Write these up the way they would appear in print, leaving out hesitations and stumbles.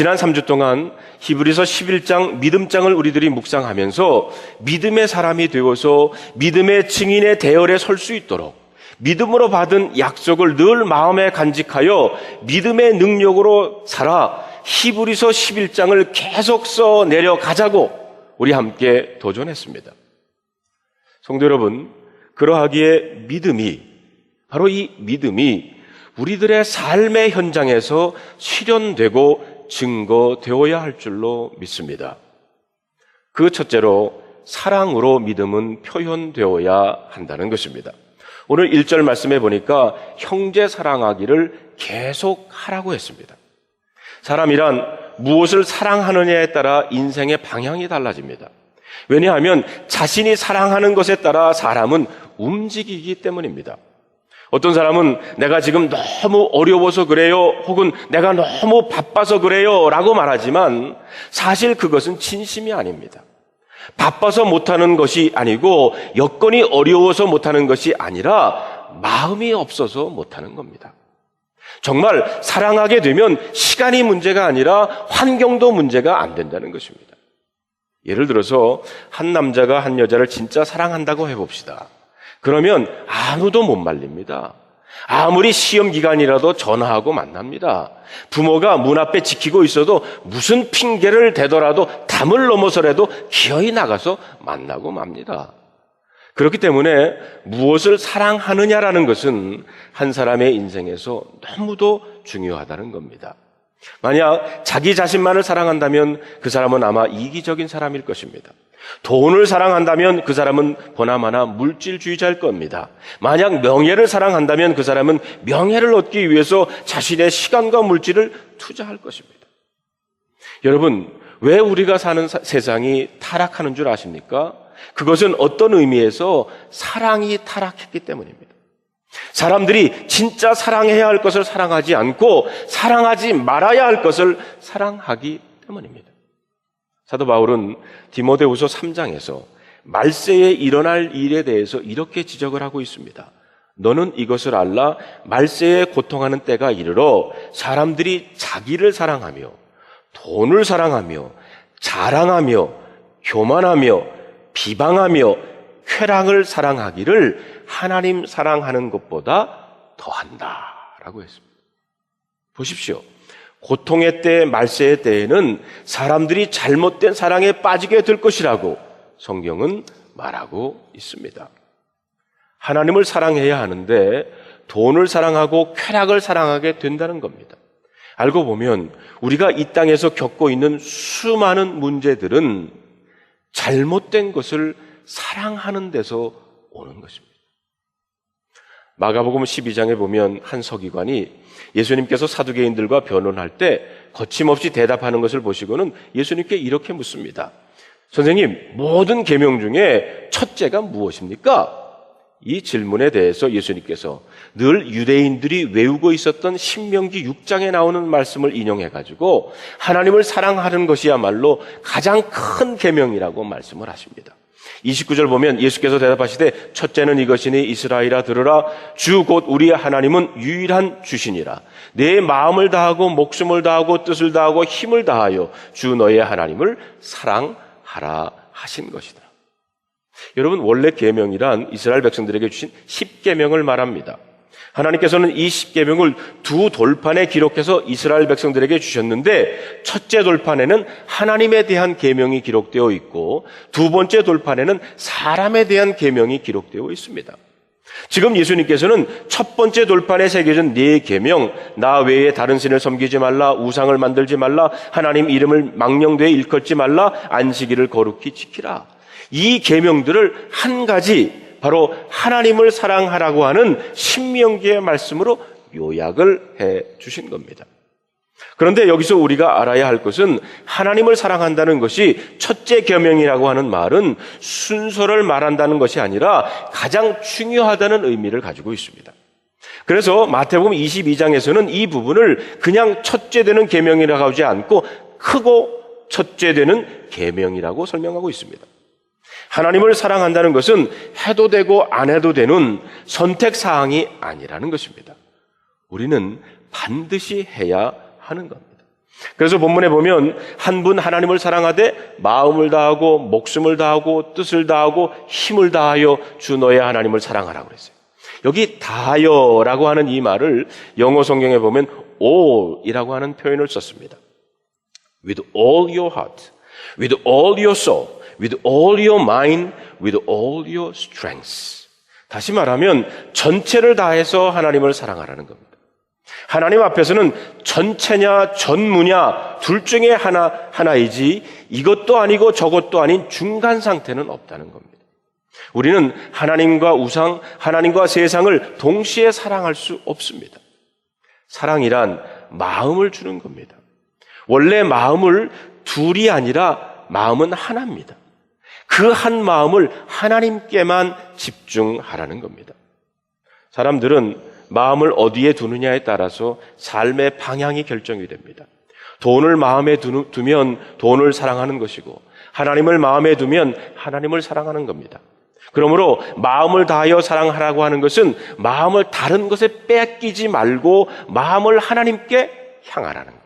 지난 3주 동안 히브리서 11장 믿음장을 우리들이 묵상하면서 믿음의 사람이 되어서 믿음의 증인의 대열에 설 수 있도록 믿음으로 받은 약속을 늘 마음에 간직하여 믿음의 능력으로 살아 히브리서 11장을 계속 써내려 가자고 우리 함께 도전했습니다. 성도 여러분, 그러하기에 바로 이 믿음이 우리들의 삶의 현장에서 실현되고 증거되어야 할 줄로 믿습니다. 그 첫째로 사랑으로 믿음은 표현되어야 한다는 것입니다. 오늘 1절 말씀해 보니까 형제 사랑하기를 계속 하라고 했습니다. 사람이란 무엇을 사랑하느냐에 따라 인생의 방향이 달라집니다. 왜냐하면 자신이 사랑하는 것에 따라 사람은 움직이기 때문입니다. 어떤 사람은 내가 지금 너무 어려워서 그래요, 혹은 내가 너무 바빠서 그래요 라고 말하지만 사실 그것은 진심이 아닙니다. 바빠서 못하는 것이 아니고 여건이 어려워서 못하는 것이 아니라 마음이 없어서 못하는 겁니다. 정말 사랑하게 되면 시간이 문제가 아니라 환경도 문제가 안 된다는 것입니다. 예를 들어서 한 남자가 한 여자를 진짜 사랑한다고 해봅시다. 그러면 아무도 못 말립니다. 아무리 시험 기간이라도 전화하고 만납니다. 부모가 문 앞에 지키고 있어도 무슨 핑계를 대더라도 담을 넘어서라도 기어이 나가서 만나고 맙니다. 그렇기 때문에 무엇을 사랑하느냐라는 것은 한 사람의 인생에서 너무도 중요하다는 겁니다. 만약 자기 자신만을 사랑한다면 그 사람은 아마 이기적인 사람일 것입니다. 돈을 사랑한다면 그 사람은 보나마나 물질주의자일 겁니다. 만약 명예를 사랑한다면 그 사람은 명예를 얻기 위해서 자신의 시간과 물질을 투자할 것입니다. 여러분, 왜 우리가 사는 세상이 타락하는 줄 아십니까? 그것은 어떤 의미에서 사랑이 타락했기 때문입니다. 사람들이 진짜 사랑해야 할 것을 사랑하지 않고 사랑하지 말아야 할 것을 사랑하기 때문입니다. 사도 바울은 디모데후서 3장에서 말세에 일어날 일에 대해서 이렇게 지적을 하고 있습니다. 너는 이것을 알라. 말세에 고통하는 때가 이르러 사람들이 자기를 사랑하며 돈을 사랑하며 자랑하며 교만하며 비방하며 쾌락을 사랑하기를 하나님 사랑하는 것보다 더한다라고 했습니다. 보십시오. 고통의 때, 말세의 때에는 사람들이 잘못된 사랑에 빠지게 될 것이라고 성경은 말하고 있습니다. 하나님을 사랑해야 하는데 돈을 사랑하고 쾌락을 사랑하게 된다는 겁니다. 알고 보면 우리가 이 땅에서 겪고 있는 수많은 문제들은 잘못된 것을 사랑하는 데서 오는 것입니다. 마가복음 12장에 보면 한 서기관이 예수님께서 사두개인들과 변론할 때 거침없이 대답하는 것을 보시고는 예수님께 이렇게 묻습니다. 선생님, 모든 계명 중에 첫째가 무엇입니까? 이 질문에 대해서 예수님께서 늘 유대인들이 외우고 있었던 신명기 6장에 나오는 말씀을 인용해가지고 하나님을 사랑하는 것이야말로 가장 큰 계명이라고 말씀을 하십니다. 29절 보면 예수께서 대답하시되 첫째는 이것이니 이스라엘아 들으라. 주 곧 우리의 하나님은 유일한 주시니라. 내 마음을 다하고 목숨을 다하고 뜻을 다하고 힘을 다하여 주 너의 하나님을 사랑하라 하신 것이다. 여러분, 원래 계명이란 이스라엘 백성들에게 주신 10계명을 말합니다. 하나님께서는 이 10계명을 두 돌판에 기록해서 이스라엘 백성들에게 주셨는데 첫째 돌판에는 하나님에 대한 계명이 기록되어 있고 두 번째 돌판에는 사람에 대한 계명이 기록되어 있습니다. 지금 예수님께서는 첫 번째 돌판에 새겨진 네 계명, 나 외에 다른 신을 섬기지 말라, 우상을 만들지 말라, 하나님 이름을 망령되이 일컫지 말라, 안식일을 거룩히 지키라. 이 계명들을 한 가지 바로 하나님을 사랑하라고 하는 신명기의 말씀으로 요약을 해 주신 겁니다. 그런데 여기서 우리가 알아야 할 것은 하나님을 사랑한다는 것이 첫째 계명이라고 하는 말은 순서를 말한다는 것이 아니라 가장 중요하다는 의미를 가지고 있습니다. 그래서 마태복음 22장에서는 이 부분을 그냥 첫째 되는 계명이라고 하지 않고 크고 첫째 되는 계명이라고 설명하고 있습니다. 하나님을 사랑한다는 것은 해도 되고 안 해도 되는 선택사항이 아니라는 것입니다. 우리는 반드시 해야 하는 겁니다. 그래서 본문에 보면 한 분 하나님을 사랑하되 마음을 다하고 목숨을 다하고 뜻을 다하고 힘을 다하여 주 너의 하나님을 사랑하라고 그랬어요. 여기 다하여라고 하는 이 말을 영어 성경에 보면 all이라고 하는 표현을 썼습니다. With all your heart, with all your soul, with all your mind, with all your strength. 다시 말하면 전체를 다해서 하나님을 사랑하라는 겁니다. 하나님 앞에서는 전체냐 전무냐 둘 중에 하나이지 이것도 아니고 저것도 아닌 중간 상태는 없다는 겁니다. 우리는 하나님과 우상, 하나님과 세상을 동시에 사랑할 수 없습니다. 사랑이란 마음을 주는 겁니다. 원래 마음을 둘이 아니라 마음은 하나입니다. 그 한 마음을 하나님께만 집중하라는 겁니다. 사람들은 마음을 어디에 두느냐에 따라서 삶의 방향이 결정이 됩니다. 돈을 마음에 두면 돈을 사랑하는 것이고 하나님을 마음에 두면 하나님을 사랑하는 겁니다. 그러므로 마음을 다하여 사랑하라고 하는 것은 마음을 다른 것에 뺏기지 말고 마음을 하나님께 향하라는 겁니다.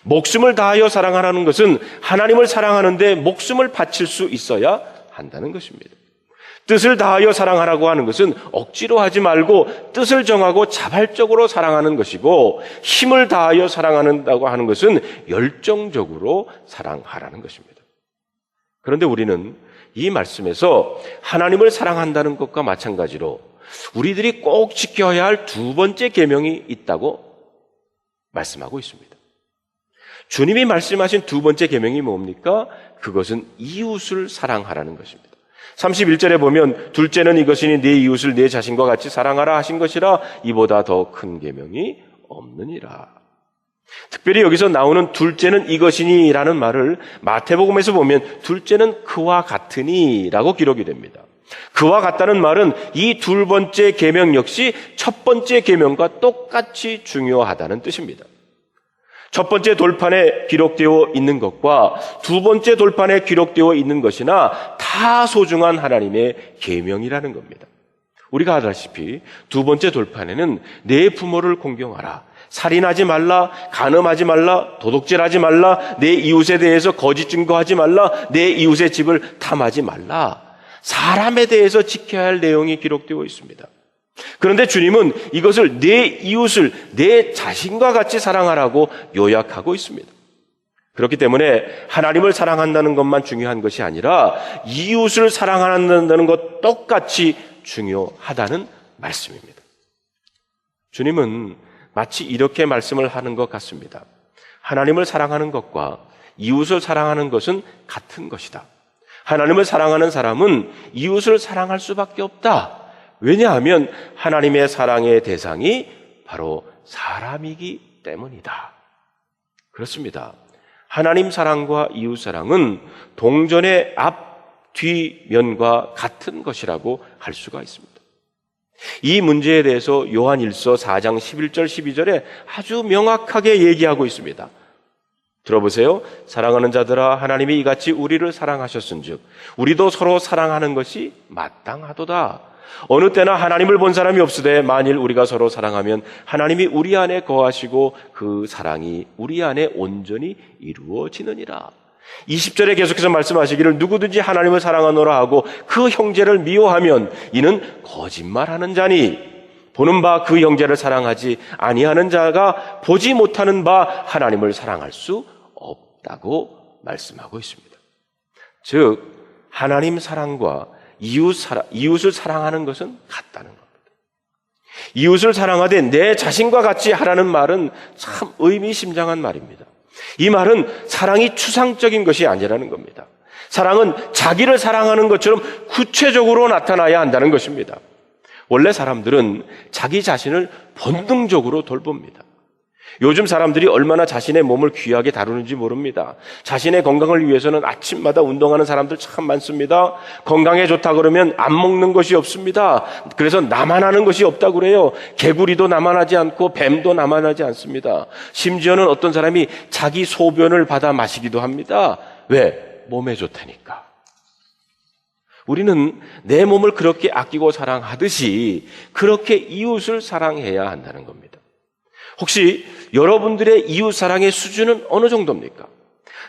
목숨을 다하여 사랑하라는 것은 하나님을 사랑하는데 목숨을 바칠 수 있어야 한다는 것입니다. 뜻을 다하여 사랑하라고 하는 것은 억지로 하지 말고 뜻을 정하고 자발적으로 사랑하는 것이고 힘을 다하여 사랑한다고 하는 것은 열정적으로 사랑하라는 것입니다. 그런데 우리는 이 말씀에서 하나님을 사랑한다는 것과 마찬가지로 우리들이 꼭 지켜야 할 두 번째 계명이 있다고 말씀하고 있습니다. 주님이 말씀하신 두 번째 계명이 뭡니까? 그것은 이웃을 사랑하라는 것입니다. 31절에 보면 둘째는 이것이니 네 이웃을 네 자신과 같이 사랑하라 하신 것이라 이보다 더 큰 계명이 없느니라. 특별히 여기서 나오는 둘째는 이것이니라는 말을 마태복음에서 보면 둘째는 그와 같으니라고 기록이 됩니다. 그와 같다는 말은 이 두 번째 계명 역시 첫 번째 계명과 똑같이 중요하다는 뜻입니다. 첫 번째 돌판에 기록되어 있는 것과 두 번째 돌판에 기록되어 있는 것이나 다 소중한 하나님의 계명이라는 겁니다. 우리가 알다시피 두 번째 돌판에는 내 부모를 공경하라, 살인하지 말라, 간음하지 말라, 도둑질하지 말라, 내 이웃에 대해서 거짓 증거하지 말라, 내 이웃의 집을 탐하지 말라, 사람에 대해서 지켜야 할 내용이 기록되어 있습니다. 그런데 주님은 이것을 내 이웃을 내 자신과 같이 사랑하라고 요약하고 있습니다. 그렇기 때문에 하나님을 사랑한다는 것만 중요한 것이 아니라 이웃을 사랑한다는 것 똑같이 중요하다는 말씀입니다. 주님은 마치 이렇게 말씀을 하는 것 같습니다. 하나님을 사랑하는 것과 이웃을 사랑하는 것은 같은 것이다. 하나님을 사랑하는 사람은 이웃을 사랑할 수밖에 없다. 왜냐하면 하나님의 사랑의 대상이 바로 사람이기 때문이다. 그렇습니다. 하나님 사랑과 이웃 사랑은 동전의 앞, 뒷면과 같은 것이라고 할 수가 있습니다. 이 문제에 대해서 요한일서 4장 11절 12절에 아주 명확하게 얘기하고 있습니다. 들어보세요. 사랑하는 자들아 하나님이 이같이 우리를 사랑하셨은즉 우리도 서로 사랑하는 것이 마땅하도다. 어느 때나 하나님을 본 사람이 없으되 만일 우리가 서로 사랑하면 하나님이 우리 안에 거하시고 그 사랑이 우리 안에 온전히 이루어지느니라. 20절에 계속해서 말씀하시기를 누구든지 하나님을 사랑하노라 하고 그 형제를 미워하면 이는 거짓말하는 자니 보는 바 그 형제를 사랑하지 아니하는 자가 보지 못하는 바 하나님을 사랑할 수 없다고 말씀하고 있습니다. 즉 하나님 사랑과 이웃을 사랑하는 것은 같다는 겁니다. 이웃을 사랑하되 내 자신과 같이 하라는 말은 참 의미심장한 말입니다. 이 말은 사랑이 추상적인 것이 아니라는 겁니다. 사랑은 자기를 사랑하는 것처럼 구체적으로 나타나야 한다는 것입니다. 원래 사람들은 자기 자신을 본능적으로 돌봅니다. 요즘 사람들이 얼마나 자신의 몸을 귀하게 다루는지 모릅니다. 자신의 건강을 위해서는 아침마다 운동하는 사람들 참 많습니다. 건강에 좋다 그러면 안 먹는 것이 없습니다. 그래서 나만 하는 것이 없다고 그래요. 개구리도 나만 하지 않고 뱀도 나만 하지 않습니다. 심지어는 어떤 사람이 자기 소변을 받아 마시기도 합니다. 왜? 몸에 좋다니까. 우리는 내 몸을 그렇게 아끼고 사랑하듯이 그렇게 이웃을 사랑해야 한다는 겁니다. 혹시 여러분들의 이웃사랑의 수준은 어느 정도입니까?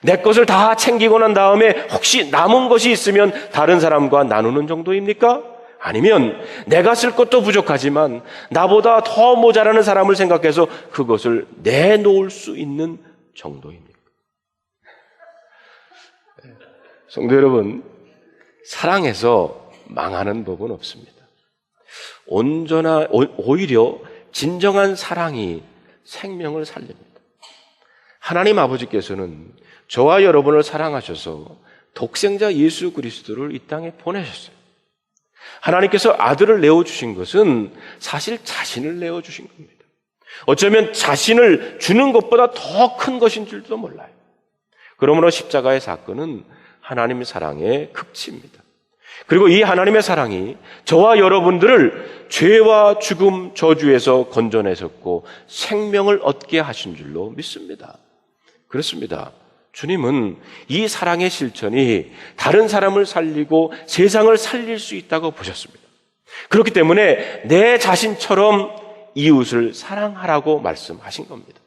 내 것을 다 챙기고 난 다음에 혹시 남은 것이 있으면 다른 사람과 나누는 정도입니까? 아니면 내가 쓸 것도 부족하지만 나보다 더 모자라는 사람을 생각해서 그것을 내놓을 수 있는 정도입니까? 성도 여러분, 사랑해서 망하는 법은 없습니다. 오히려 진정한 사랑이 생명을 살립니다. 하나님 아버지께서는 저와 여러분을 사랑하셔서 독생자 예수 그리스도를 이 땅에 보내셨어요. 하나님께서 아들을 내어주신 것은 사실 자신을 내어주신 겁니다. 어쩌면 자신을 주는 것보다 더 큰 것인 줄도 몰라요. 그러므로 십자가의 사건은 하나님의 사랑의 극치입니다. 그리고 이 하나님의 사랑이 저와 여러분들을 죄와 죽음, 저주에서 건져내셨고 생명을 얻게 하신 줄로 믿습니다. 그렇습니다. 주님은 이 사랑의 실천이 다른 사람을 살리고 세상을 살릴 수 있다고 보셨습니다. 그렇기 때문에 내 자신처럼 이웃을 사랑하라고 말씀하신 겁니다.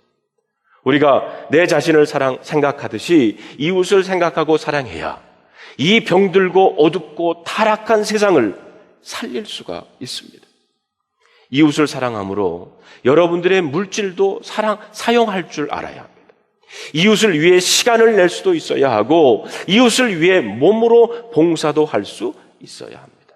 우리가 내 자신을 생각하듯이 이웃을 생각하고 사랑해야 이 병들고 어둡고 타락한 세상을 살릴 수가 있습니다. 이웃을 사랑함으로 여러분들의 물질도 사용할 줄 알아야 합니다. 이웃을 위해 시간을 낼 수도 있어야 하고 이웃을 위해 몸으로 봉사도 할 수 있어야 합니다.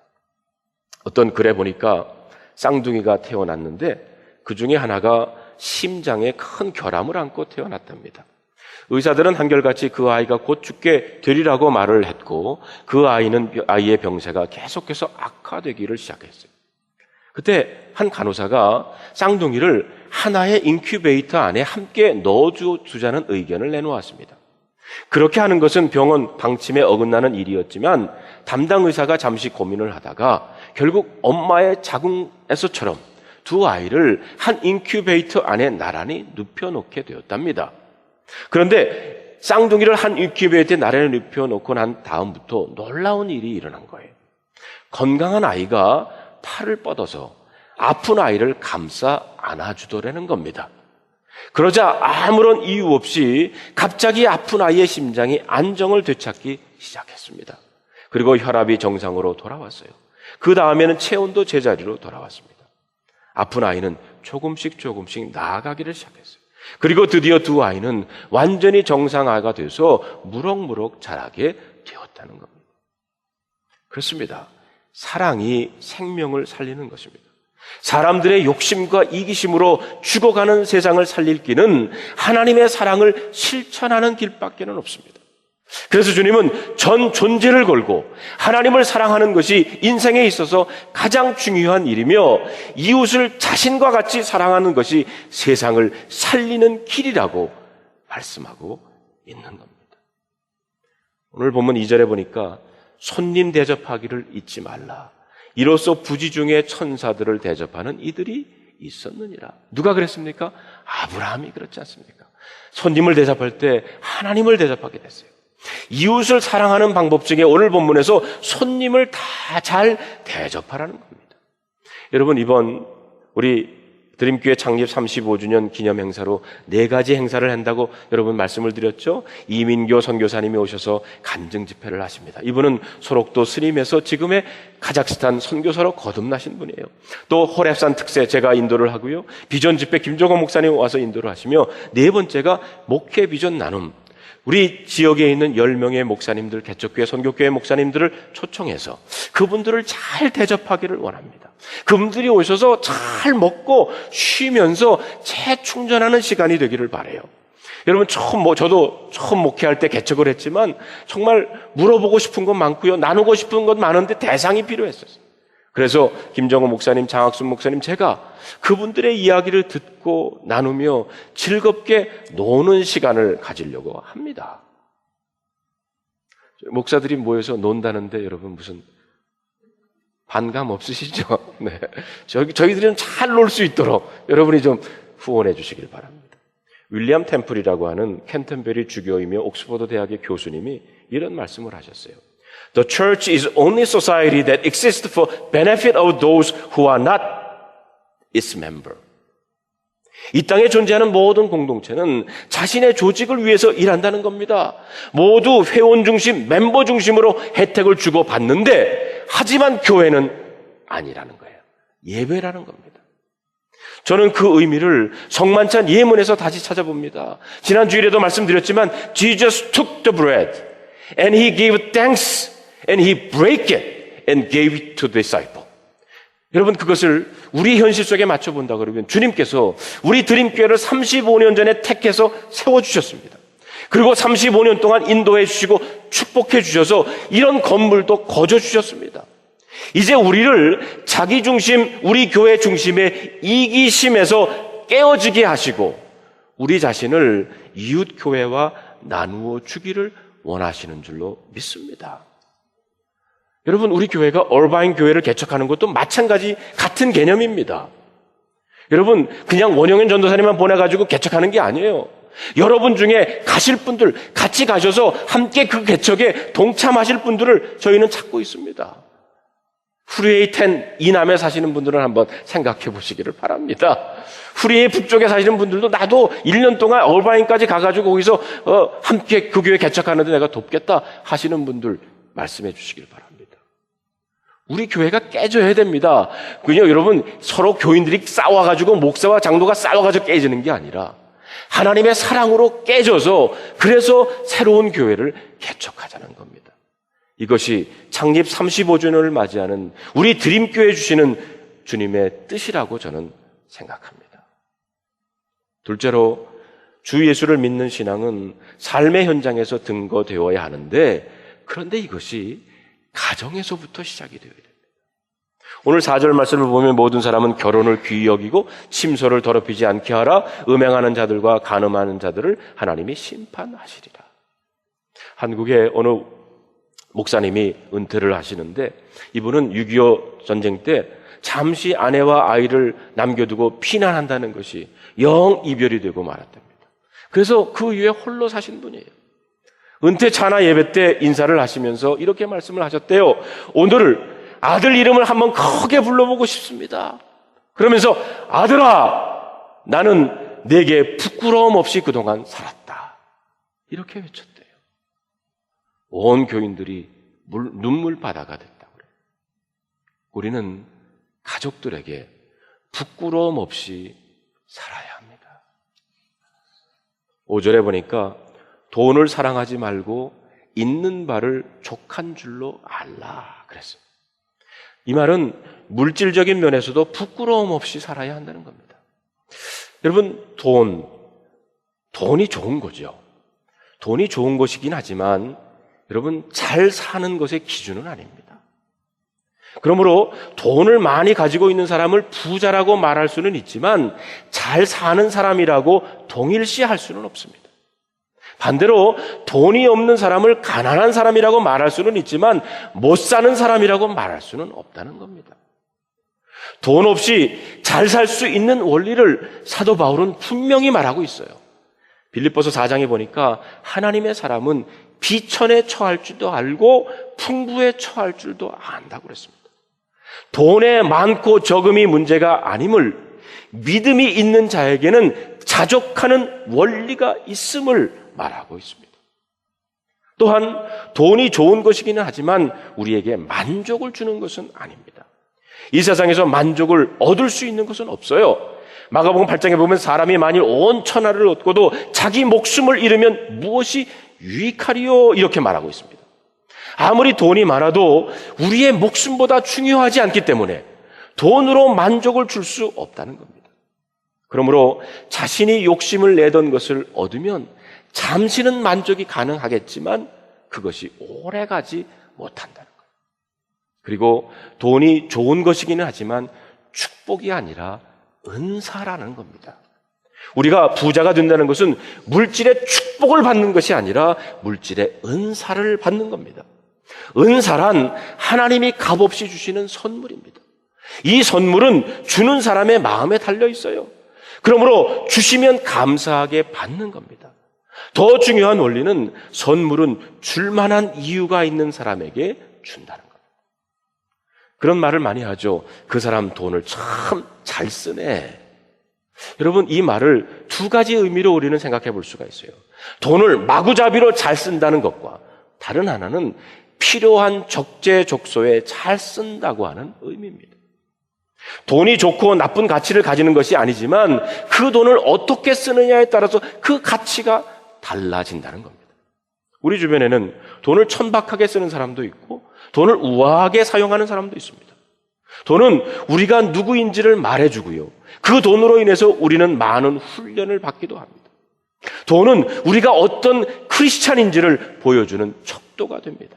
어떤 글에 보니까 쌍둥이가 태어났는데 그 중에 하나가 심장에 큰 결함을 안고 태어났답니다. 의사들은 한결같이 그 아이가 곧 죽게 되리라고 말을 했고 그 아이의 병세가 계속해서 악화되기를 시작했어요. 그때 한 간호사가 쌍둥이를 하나의 인큐베이터 안에 함께 넣어주자는 의견을 내놓았습니다. 그렇게 하는 것은 병원 방침에 어긋나는 일이었지만 담당 의사가 잠시 고민을 하다가 결국 엄마의 자궁에서처럼 두 아이를 한 인큐베이터 안에 나란히 눕혀놓게 되었답니다. 그런데 쌍둥이를 한 인큐베이터에 나란히 눕혀놓고 난 다음부터 놀라운 일이 일어난 거예요. 건강한 아이가 팔을 뻗어서 아픈 아이를 감싸 안아주더라는 겁니다. 그러자 아무런 이유 없이 갑자기 아픈 아이의 심장이 안정을 되찾기 시작했습니다. 그리고 혈압이 정상으로 돌아왔어요. 그 다음에는 체온도 제자리로 돌아왔습니다. 아픈 아이는 조금씩 나아가기를 시작했어요. 그리고 드디어 두 아이는 완전히 정상화가 돼서 무럭무럭 자라게 되었다는 겁니다. 그렇습니다. 사랑이 생명을 살리는 것입니다. 사람들의 욕심과 이기심으로 죽어가는 세상을 살릴 길은 하나님의 사랑을 실천하는 길밖에는 없습니다. 그래서 주님은 전 존재를 걸고 하나님을 사랑하는 것이 인생에 있어서 가장 중요한 일이며 이웃을 자신과 같이 사랑하는 것이 세상을 살리는 길이라고 말씀하고 있는 겁니다. 오늘 본문 2절에 보니까 손님 대접하기를 잊지 말라. 이로써 부지 중에 천사들을 대접하는 이들이 있었느니라. 누가 그랬습니까? 아브라함이 그렇지 않습니까? 손님을 대접할 때 하나님을 대접하게 됐어요. 이웃을 사랑하는 방법 중에 오늘 본문에서 손님을 다 잘 대접하라는 겁니다. 여러분, 이번 우리 드림교회 창립 35주년 기념 행사로 4가지 행사를 한다고 여러분 말씀을 드렸죠. 이민교 선교사님이 오셔서 간증 집회를 하십니다. 이분은 소록도 스님에서 지금의 카자흐스탄 선교사로 거듭나신 분이에요. 또 호랩산 특세 제가 인도를 하고요. 비전 집회 김종호 목사님 와서 인도를 하시며 4번째가 목회 비전 나눔. 우리 지역에 있는 10명의 목사님들, 개척교회, 선교교회 목사님들을 초청해서 그분들을 잘 대접하기를 원합니다. 그분들이 오셔서 잘 먹고 쉬면서 재충전하는 시간이 되기를 바라요. 여러분, 저도 처음 목회할 때 개척을 했지만 정말 물어보고 싶은 건 많고요. 나누고 싶은 건 많은데 대상이 필요했었어요. 그래서 김정호 목사님, 장학순 목사님, 제가 그분들의 이야기를 듣고 나누며 즐겁게 노는 시간을 가지려고 합니다. 목사들이 모여서 논다는데 여러분 무슨 반감 없으시죠? 네. 저희들은 잘 놀 수 있도록 여러분이 좀 후원해 주시길 바랍니다. 윌리엄 템플이라고 하는 캔터베리 주교이며 옥스퍼드 대학의 교수님이 이런 말씀을 하셨어요. The church is only society that exists for benefit of those who are not its member. 이 땅에 존재하는 모든 공동체는 자신의 조직을 위해서 일한다는 겁니다. 모두 회원 중심, 멤버 중심으로 혜택을 주고 받는데, 하지만 교회는 아니라는 거예요. 예배라는 겁니다. 저는 그 의미를 성만찬 예문에서 다시 찾아봅니다. 지난 주일에도 말씀드렸지만 Jesus took the bread and he gave thanks and he broke it and gave it to the disciple. 여러분, 그것을 우리 현실 속에 맞춰본다 그러면 주님께서 우리 드림교회를 35년 전에 택해서 세워주셨습니다. 그리고 35년 동안 인도해 주시고 축복해 주셔서 이런 건물도 거저 주셨습니다. 이제 우리를 자기 중심, 우리 교회 중심의 이기심에서 깨어지게 하시고 우리 자신을 이웃 교회와 나누어 주기를 원하시는 줄로 믿습니다. 여러분, 우리 교회가 얼바인 교회를 개척하는 것도 마찬가지 같은 개념입니다. 여러분, 그냥 원영현 전도사님만 보내가지고 개척하는 게 아니에요. 여러분 중에 가실 분들, 같이 가셔서 함께 그 개척에 동참하실 분들을 저희는 찾고 있습니다. 후리에이 10 이남에 사시는 분들은 한번 생각해 보시기를 바랍니다. 후리에이 북쪽에 사시는 분들도 나도 1년 동안 얼바인까지 가가지고 거기서 함께 그 교회 개척하는데 내가 돕겠다 하시는 분들 말씀해 주시길 바랍니다. 우리 교회가 깨져야 됩니다. 그냥 여러분, 서로 교인들이 싸워가지고 목사와 장로가 싸워가지고 깨지는 게 아니라 하나님의 사랑으로 깨져서 그래서 새로운 교회를 개척하자는 겁니다. 이것이 창립 35주년을 맞이하는 우리 드림교회 주시는 주님의 뜻이라고 저는 생각합니다. 둘째로, 주 예수를 믿는 신앙은 삶의 현장에서 등거되어야 하는데, 그런데 이것이 가정에서부터 시작이 되어야 됩니다. 오늘 4절 말씀을 보면 모든 사람은 결혼을 귀히 여기고 침소를 더럽히지 않게 하라. 음행하는 자들과 간음하는 자들을 하나님이 심판하시리라. 한국의 어느 목사님이 은퇴를 하시는데 이분은 6.25 전쟁 때 잠시 아내와 아이를 남겨두고 피난한다는 것이 영 이별이 되고 말았답니다. 그래서 그 이후에 홀로 사신 분이에요. 은퇴 차나 예배 때 인사를 하시면서 이렇게 말씀을 하셨대요. 오늘 아들 이름을 한번 크게 불러보고 싶습니다. 그러면서 아들아, 나는 내게 부끄러움 없이 그동안 살았다. 이렇게 외쳤대요. 온 교인들이 눈물 바다가 됐다고 그래요. 우리는 가족들에게 부끄러움 없이 살아야 합니다. 5절에 보니까 돈을 사랑하지 말고 있는 바를 족한 줄로 알라 그랬어요. 이 말은 물질적인 면에서도 부끄러움 없이 살아야 한다는 겁니다. 여러분, 돈이 좋은 거죠. 돈이 좋은 것이긴 하지만 여러분, 잘 사는 것의 기준은 아닙니다. 그러므로 돈을 많이 가지고 있는 사람을 부자라고 말할 수는 있지만 잘 사는 사람이라고 동일시할 수는 없습니다. 반대로 돈이 없는 사람을 가난한 사람이라고 말할 수는 있지만 못 사는 사람이라고 말할 수는 없다는 겁니다. 돈 없이 잘 살 수 있는 원리를 사도 바울은 분명히 말하고 있어요. 빌립보서 4장에 보니까 하나님의 사람은 비천에 처할 줄도 알고 풍부에 처할 줄도 안다고 그랬습니다. 돈에 많고 적음이 문제가 아님을 믿음이 있는 자에게는 자족하는 원리가 있음을 말하고 있습니다. 또한 돈이 좋은 것이기는 하지만 우리에게 만족을 주는 것은 아닙니다. 이 세상에서 만족을 얻을 수 있는 것은 없어요. 마가복음 8장에 보면 사람이 만일 온 천하를 얻고도 자기 목숨을 잃으면 무엇이 유익하리요? 이렇게 말하고 있습니다. 아무리 돈이 많아도 우리의 목숨보다 중요하지 않기 때문에 돈으로 만족을 줄 수 없다는 겁니다. 그러므로 자신이 욕심을 내던 것을 얻으면 잠시는 만족이 가능하겠지만 그것이 오래가지 못한다는 거예요. 그리고 돈이 좋은 것이기는 하지만 축복이 아니라 은사라는 겁니다. 우리가 부자가 된다는 것은 물질의 축복을 받는 것이 아니라 물질의 은사를 받는 겁니다. 은사란 하나님이 값없이 주시는 선물입니다. 이 선물은 주는 사람의 마음에 달려 있어요. 그러므로 주시면 감사하게 받는 겁니다. 더 중요한 원리는 선물은 줄 만한 이유가 있는 사람에게 준다는 겁니다. 그런 말을 많이 하죠. 그 사람 돈을 참 잘 쓰네. 여러분, 이 말을 두 가지 의미로 우리는 생각해 볼 수가 있어요. 돈을 마구잡이로 잘 쓴다는 것과 다른 하나는 필요한 적재적소에 잘 쓴다고 하는 의미입니다. 돈이 좋고 나쁜 가치를 가지는 것이 아니지만 그 돈을 어떻게 쓰느냐에 따라서 그 가치가 달라진다는 겁니다. 우리 주변에는 돈을 천박하게 쓰는 사람도 있고 돈을 우아하게 사용하는 사람도 있습니다. 돈은 우리가 누구인지를 말해주고요. 그 돈으로 인해서 우리는 많은 훈련을 받기도 합니다. 돈은 우리가 어떤 크리스찬인지를 보여주는 척도가 됩니다.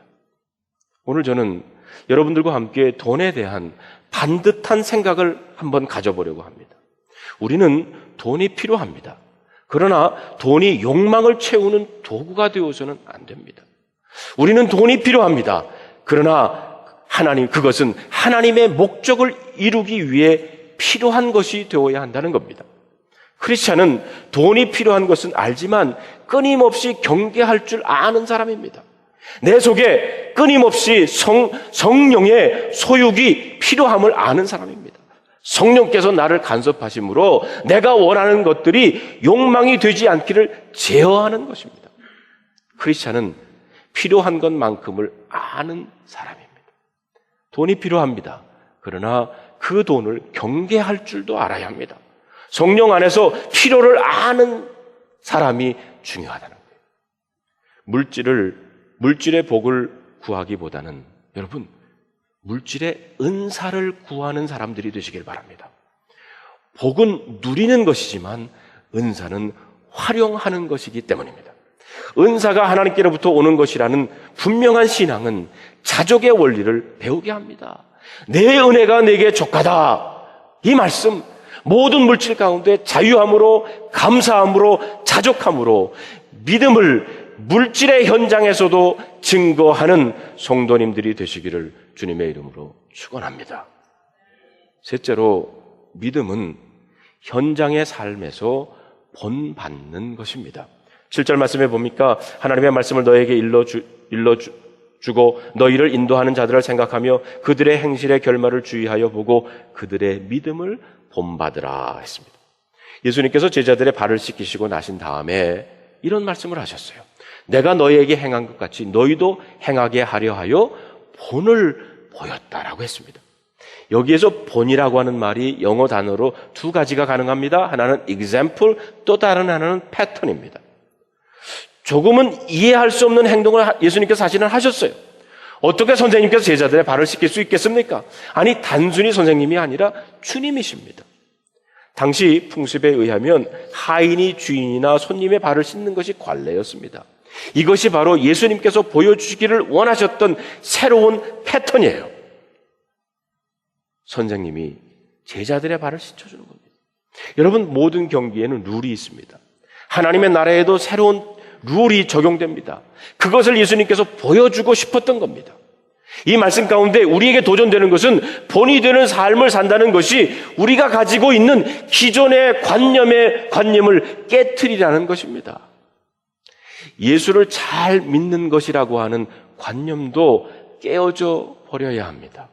오늘 저는 여러분들과 함께 돈에 대한 반듯한 생각을 한번 가져보려고 합니다. 우리는 돈이 필요합니다. 그러나 돈이 욕망을 채우는 도구가 되어서는 안 됩니다. 우리는 돈이 필요합니다. 그러나 그것은 하나님의 목적을 이루기 위해 필요한 것이 되어야 한다는 겁니다. 크리스찬은 돈이 필요한 것은 알지만 끊임없이 경계할 줄 아는 사람입니다. 내 속에 끊임없이 성령의 소육이 필요함을 아는 사람입니다. 성령께서 나를 간섭하심으로 내가 원하는 것들이 욕망이 되지 않기를 제어하는 것입니다. 크리스찬은 필요한 것만큼을 아는 사람입니다. 돈이 필요합니다. 그러나 그 돈을 경계할 줄도 알아야 합니다. 성령 안에서 필요를 아는 사람이 중요하다는 거예요. 물질의 복을 구하기보다는 여러분, 물질의 은사를 구하는 사람들이 되시길 바랍니다. 복은 누리는 것이지만 은사는 활용하는 것이기 때문입니다. 은사가 하나님께로부터 오는 것이라는 분명한 신앙은 자족의 원리를 배우게 합니다. 내 은혜가 내게 족하다. 이 말씀, 모든 물질 가운데 자유함으로, 감사함으로, 자족함으로 믿음을 물질의 현장에서도 증거하는 성도님들이 되시기를 주님의 이름으로 축원합니다. 셋째로, 믿음은 현장의 삶에서 본받는 것입니다. 7절 말씀에 보니까 하나님의 말씀을 너에게 일러주고 너희를 인도하는 자들을 생각하며 그들의 행실의 결말을 주의하여 보고 그들의 믿음을 본받으라 했습니다. 예수님께서 제자들의 발을 씻기시고 나신 다음에 이런 말씀을 하셨어요. 내가 너희에게 행한 것 같이 너희도 행하게 하려 하여 본을 보였다라고 했습니다. 여기에서 본이라고 하는 말이 영어 단어로 두 가지가 가능합니다. 하나는 example, 또 다른 하나는 pattern입니다. 조금은 이해할 수 없는 행동을 예수님께서 사실은 하셨어요. 어떻게 선생님께서 제자들의 발을 씻길 수 있겠습니까? 아니, 단순히 선생님이 아니라 주님이십니다. 당시 풍습에 의하면 하인이 주인이나 손님의 발을 씻는 것이 관례였습니다. 이것이 바로 예수님께서 보여주시기를 원하셨던 새로운 패턴이에요. 선생님이 제자들의 발을 씻어주는 겁니다. 여러분, 모든 경기에는 룰이 있습니다. 하나님의 나라에도 새로운 룰이 적용됩니다. 그것을 예수님께서 보여주고 싶었던 겁니다. 이 말씀 가운데 우리에게 도전되는 것은 본이 되는 삶을 산다는 것이 우리가 가지고 있는 기존의 관념을 깨트리라는 것입니다. 예수를 잘 믿는 것이라고 하는 관념도 깨어져 버려야 합니다.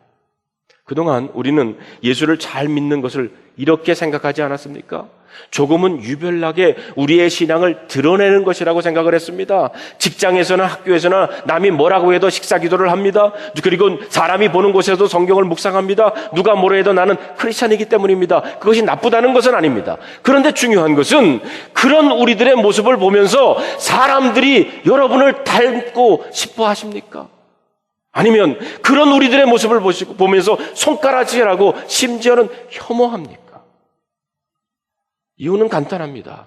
그동안 우리는 예수를 잘 믿는 것을 이렇게 생각하지 않았습니까? 조금은 유별나게 우리의 신앙을 드러내는 것이라고 생각을 했습니다. 직장에서나 학교에서나 남이 뭐라고 해도 식사기도를 합니다. 그리고 사람이 보는 곳에서도 성경을 묵상합니다. 누가 뭐라 해도 나는 크리스찬이기 때문입니다. 그것이 나쁘다는 것은 아닙니다. 그런데 중요한 것은 그런 우리들의 모습을 보면서 사람들이 여러분을 닮고 싶어 하십니까? 아니면 그런 우리들의 모습을 보면서 손가락질하고 심지어는 혐오합니까? 이유는 간단합니다.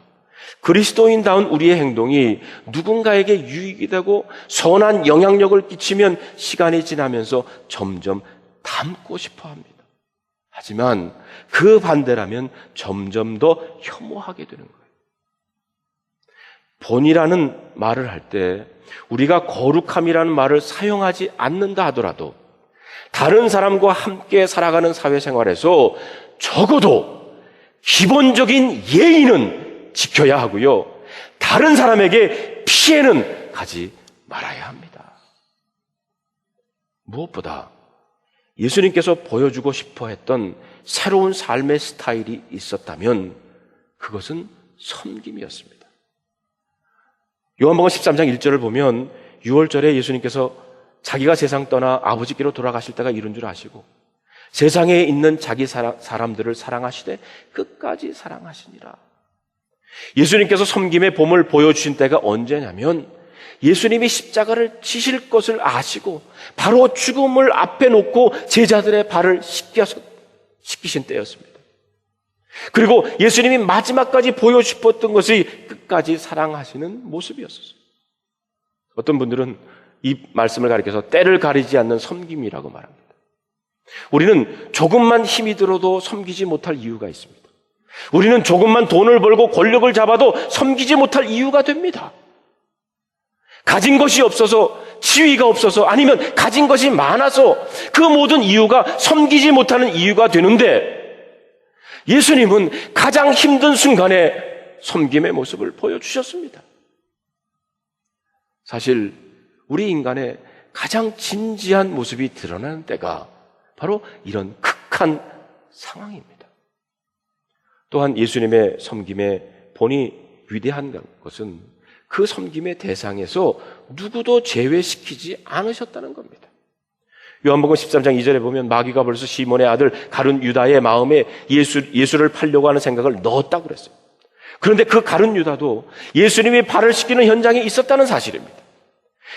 그리스도인다운 우리의 행동이 누군가에게 유익이 되고 선한 영향력을 끼치면 시간이 지나면서 점점 닮고 싶어 합니다. 하지만 그 반대라면 점점 더 혐오하게 되는 거예요. 본이라는 말을 할 때 우리가 거룩함이라는 말을 사용하지 않는다 하더라도 다른 사람과 함께 살아가는 사회생활에서 적어도 기본적인 예의는 지켜야 하고요. 다른 사람에게 피해는 가지 말아야 합니다. 무엇보다 예수님께서 보여주고 싶어 했던 새로운 삶의 스타일이 있었다면 그것은 섬김이었습니다. 요한복음 13장 1절을 보면 6월절에 예수님께서 자기가 세상 떠나 아버지께로 돌아가실 때가 이른 줄 아시고 세상에 있는 자기 사람들을 사랑하시되 끝까지 사랑하시니라. 예수님께서 섬김의 봄을 보여주신 때가 언제냐면 예수님이 십자가를 지실 것을 아시고 바로 죽음을 앞에 놓고 제자들의 발을 씻기신 때였습니다. 그리고 예수님이 마지막까지 보여 싶었던 것이 끝까지 사랑하시는 모습이었어요. 어떤 분들은 이 말씀을 가리켜서 때를 가리지 않는 섬김이라고 말합니다. 우리는 조금만 힘이 들어도 섬기지 못할 이유가 있습니다. 우리는 조금만 돈을 벌고 권력을 잡아도 섬기지 못할 이유가 됩니다. 가진 것이 없어서, 지위가 없어서, 아니면 가진 것이 많아서 그 모든 이유가 섬기지 못하는 이유가 되는데 예수님은 가장 힘든 순간에 섬김의 모습을 보여주셨습니다. 사실 우리 인간의 가장 진지한 모습이 드러나는 때가 바로 이런 극한 상황입니다. 또한 예수님의 섬김의 본이 위대한 것은 그 섬김의 대상에서 누구도 제외시키지 않으셨다는 겁니다. 요한복음 13장 2절에 보면 마귀가 벌써 시몬의 아들 가룟 유다의 마음에 예수를 팔려고 하는 생각을 넣었다고 그랬어요. 그런데 그 가룟 유다도 예수님이 발을 씻기는 현장에 있었다는 사실입니다.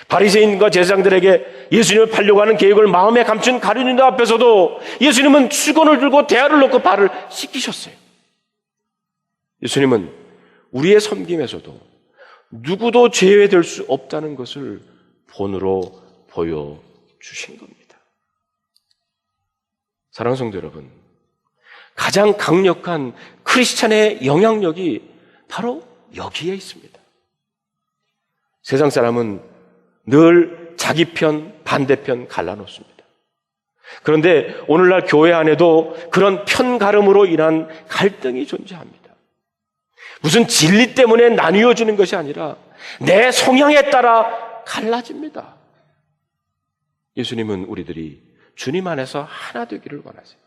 바리새인과 제사장들에게 예수님을 팔려고 하는 계획을 마음에 감춘 가룟 유다 앞에서도 예수님은 수건을 들고 대야를 놓고 발을 씻기셨어요. 예수님은 우리의 섬김에서도 누구도 제외될 수 없다는 것을 본으로 보여주신 겁니다. 사랑하는 성도 여러분, 가장 강력한 크리스찬의 영향력이 바로 여기에 있습니다. 세상 사람은 늘 자기 편, 반대편 갈라놓습니다. 그런데 오늘날 교회 안에도 그런 편가름으로 인한 갈등이 존재합니다. 무슨 진리 때문에 나뉘어지는 것이 아니라 내 성향에 따라 갈라집니다. 예수님은 우리들이 주님 안에서 하나 되기를 원하세요.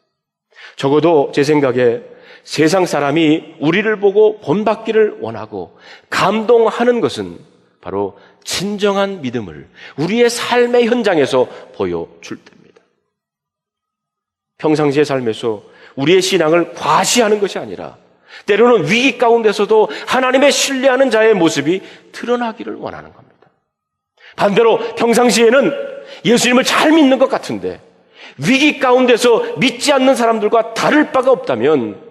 적어도 제 생각에 세상 사람이 우리를 보고 본받기를 원하고 감동하는 것은 바로 진정한 믿음을 우리의 삶의 현장에서 보여줄 때입니다. 평상시의 삶에서 우리의 신앙을 과시하는 것이 아니라 때로는 위기 가운데서도 하나님의 신뢰하는 자의 모습이 드러나기를 원하는 겁니다. 반대로 평상시에는 예수님을 잘 믿는 것 같은데 위기 가운데서 믿지 않는 사람들과 다를 바가 없다면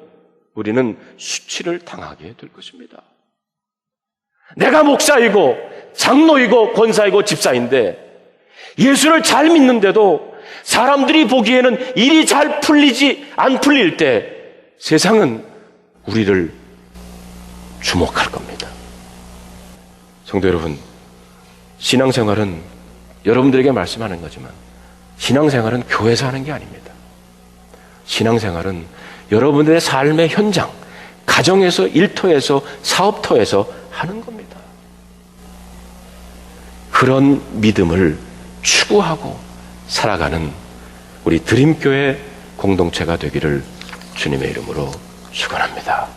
우리는 수치를 당하게 될 것입니다. 내가 목사이고 장로이고 권사이고 집사인데 예수를 잘 믿는데도 사람들이 보기에는 일이 잘 안 풀릴 때 세상은 우리를 주목할 겁니다. 성도 여러분, 신앙생활은 여러분들에게 말씀하는 거지만 신앙생활은 교회에서 하는 게 아닙니다. 신앙생활은 여러분들의 삶의 현장, 가정에서, 일터에서, 사업터에서 하는 겁니다. 그런 믿음을 추구하고 살아가는 우리 드림교회 공동체가 되기를 주님의 이름으로 축원합니다.